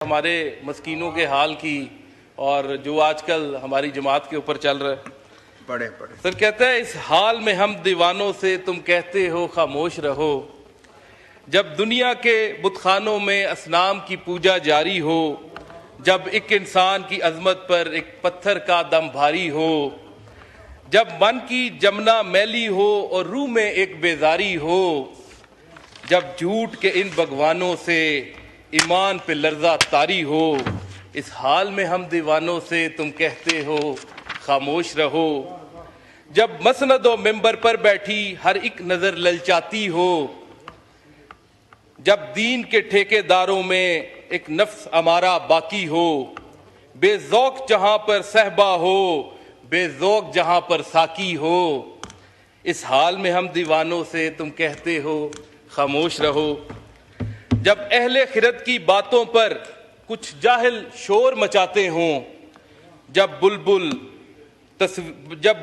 हमारे मस्कीनों के हाल की और जो आजकल हमारी जमात के ऊपर चल रहा है। पढ़े सर कहता है, इस हाल में हम दीवानों से तुम कहते हो खामोश रहो। जब दुनिया के बुतखानों में असनाम की पूजा जारी हो, जब एक इंसान की अजमत पर एक पत्थर का दम भारी हो, जब मन की जमना मैली हो और रूह में एक बेजारी हो, जब झूठ के इन भगवानों से ईमान पे लर्जा तारी हो, इस हाल में हम दीवानों से तुम कहते हो खामोश रहो। जब मसनद व मिंबर पर बैठी हर एक नजर ललचाती हो, जब दीन के ठेकेदारों में एक नफ्स हमारा बाकी हो, बेजौक जहां पर सहबा हो, बेजौक जहां पर साकी हो, इस हाल में हम दीवानों से तुम कहते हो खामोश रहो। जब अहले खिरत की बातों पर कुछ जाहिल शोर मचाते हों, जब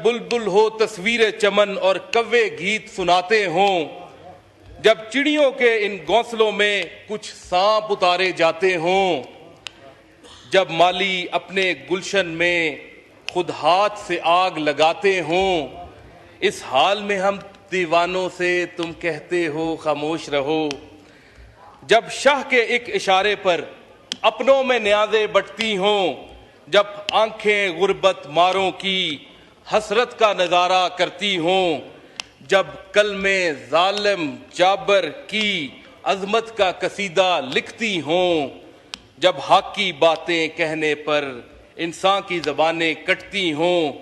बुलबुल हो तस्वीर चमन और कव्वे गीत सुनाते हों, जब चिड़ियों के इन घोंसलों में कुछ सांप उतारे जाते हों, जब माली अपने गुलशन में खुद हाथ से आग लगाते हों, इस हाल में हम दीवानों से तुम कहते हो खामोश रहो। जब शाह के एक इशारे पर अपनों में न्याज़ें बटती हों, जब आंखें गुर्बत मारों की हसरत का नज़ारा करती हों, जब कलमे जालिम जाबर की अजमत का कसीदा लिखती हों, जब हक की बातें कहने पर इंसान की ज़बानें कटती हों,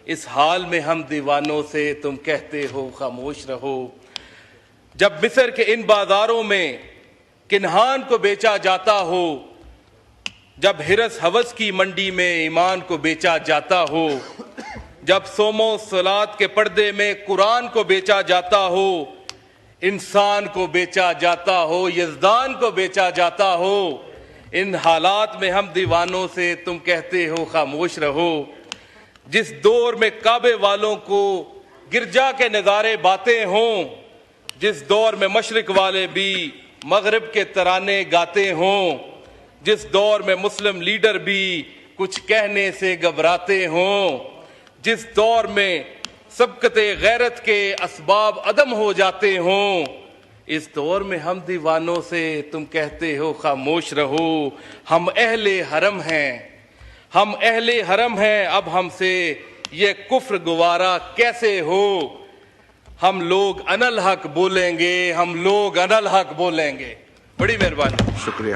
इस हाल में हम दीवानों से तुम कहते हो खामोश रहो। जब मिस्र के इन बाजारों में किन्हान को बेचा जाता हो, जब हिरस हवस की मंडी में ईमान को बेचा जाता हो, जब सोमो सलात के पर्दे में कुरान को बेचा जाता हो, इंसान को बेचा जाता हो, यज़दान को बेचा जाता हो, इन हालात में हम दीवानों से तुम कहते हो खामोश रहो। जिस दौर में काबे वालों को गिरजा के नज़ारे बातें हों, जिस दौर में मशरिक वाले भी मगरिब के तराने गाते हों, जिस दौर में मुस्लिम लीडर भी कुछ कहने से घबराते हों, जिस दौर में सबकते गैरत के असबाब अदम हो जाते हों, इस दौर में हम दीवानों से तुम कहते हो खामोश रहो। हम अहले हरम हैं, हम अहले हरम हैं, अब हमसे ये कुफ्र गुवारा कैसे हो। हम लोग अनल हक बोलेंगे, हम लोग अनल हक बोलेंगे। बड़ी मेहरबानी, शुक्रिया।